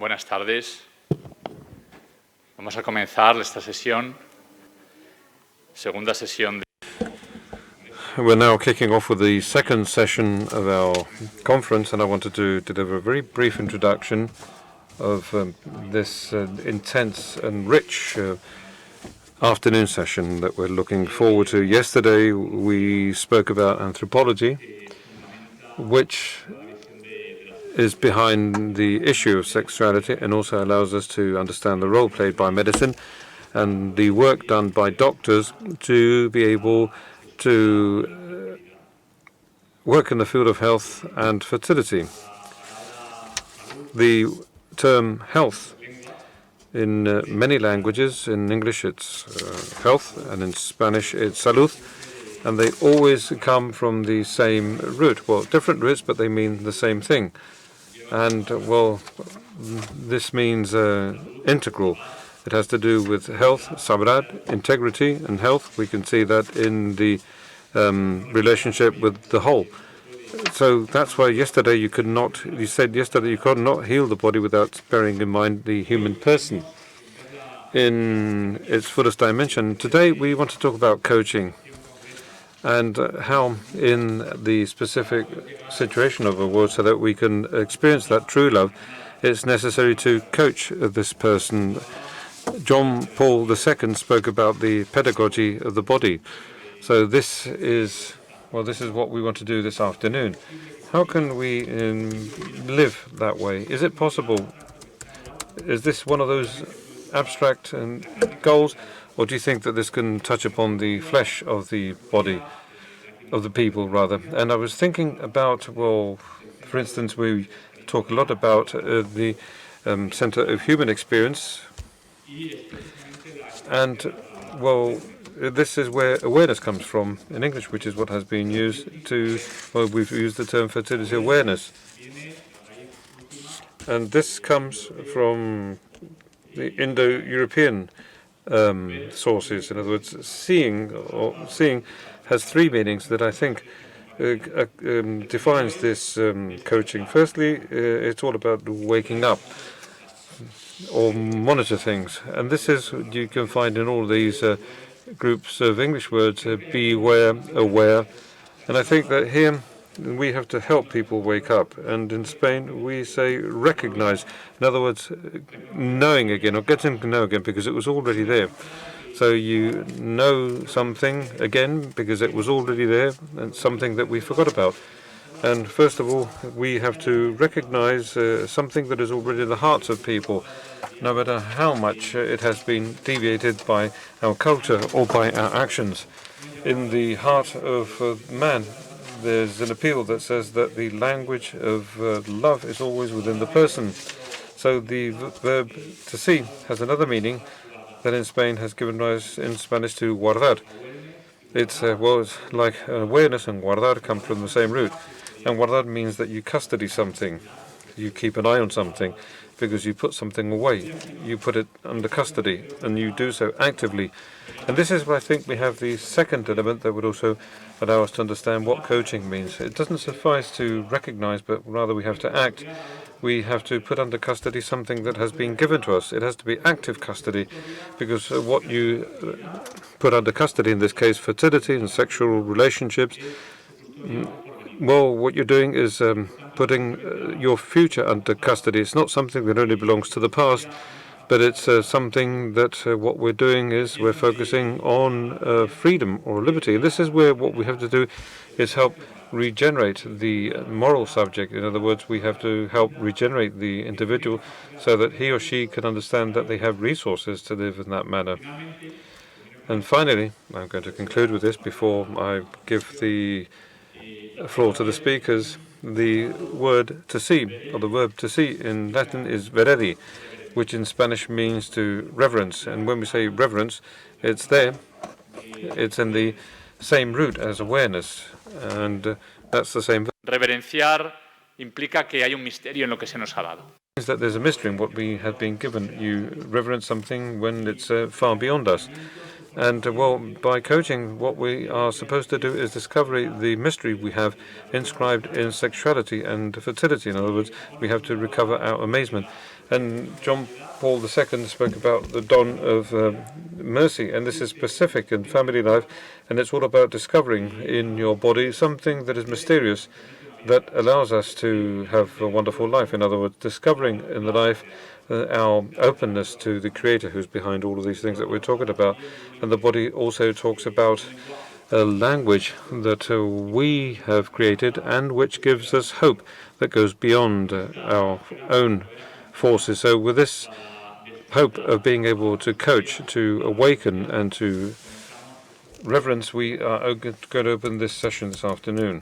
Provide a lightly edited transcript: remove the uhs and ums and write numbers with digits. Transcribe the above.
Buenas tardes. Vamos a comenzar esta sesión, segunda sesión de... We're now kicking off with the second session of our conference, and I wanted to deliver a very brief introduction of this intense and rich afternoon session that we're looking forward to. Yesterday we spoke about anthropology, which is behind the issue of sexuality and also allows us to understand the role played by medicine and the work done by doctors to be able to work in the field of health and fertility. The term health in many languages, in English it's health, and in Spanish it's salud, and they always come from the same root. Well, different roots, but they mean the same thing. And, well, this means integral. It has to do with health, sabrad, integrity, and health. We can see that in the relationship with the whole. So that's why you said yesterday you could not heal the body without bearing in mind the human person in its fullest dimension. Today we want to talk about coaching and how in the specific situation of a world so that we can experience that true love, it's necessary to coach this person. John Paul II spoke about the pedagogy of the body. So this is what we want to do this afternoon. How can we live that way? Is it possible? Is this one of those abstract goals? Or do you think that this can touch upon the flesh of the body, of the people, rather? And I was thinking about, well, for instance, we talk a lot about the Center of Human Experience. And, well, this is where awareness comes from in English, which is what has been used to, well, we've used the term fertility awareness. And this comes from the Indo-European sources. In other words, seeing has three meanings that I think defines this coaching. Firstly, it's all about waking up or monitor things, and this is you can find in all these groups of English words: beware, aware, and I think that here we have to help people wake up. And in Spain, we say recognize. In other words, knowing again, or getting to know again, because it was already there. So you know something again because it was already there, and something that we forgot about. And first of all, we have to recognize something that is already in the hearts of people, no matter how much it has been deviated by our culture or by our actions. In the heart of man, there's an appeal that says that the language of love is always within the person. So the verb to see has another meaning that in Spain has given rise in Spanish to guardar. It's like awareness and guardar come from the same root. And guardar means that you custody something. You keep an eye on something because you put something away. You put it under custody, and you do so actively. And this is where I think we have the second element that would also allow us to understand what coaching means. It doesn't suffice to recognize, but rather we have to act. We have to put under custody something that has been given to us. It has to be active custody, because what you put under custody, in this case fertility and sexual relationships, well, what you're doing is putting your future under custody. It's not something that only belongs to the past, but it's something that what we're doing is we're focusing on freedom or liberty. And this is where what we have to do is help regenerate the moral subject. In other words, we have to help regenerate the individual so that he or she can understand that they have resources to live in that manner. And finally, I'm going to conclude with this before I give the floor to the speakers. The word to see, or the verb to see in Latin is vereri, which in Spanish means to reverence. And when we say reverence, it's there. It's in the same root as awareness, and that's the same. Reverenciar implica que hay un misterio en lo que se nos ha dado. Means that there's a mystery in what we have been given. You reverence something when it's far beyond us. And well, by coaching, what we are supposed to do is discover the mystery we have inscribed in sexuality and fertility. In other words, we have to recover our amazement. And John Paul II spoke about the dawn of mercy, and this is specific in family life, and it's all about discovering in your body something that is mysterious that allows us to have a wonderful life. In other words, discovering in the life our openness to the Creator who's behind all of these things that we're talking about. And the body also talks about a language that we have created and which gives us hope that goes beyond our own forces. So with this hope of being able to coach, to awaken and to reverence, we are going to open this session this afternoon.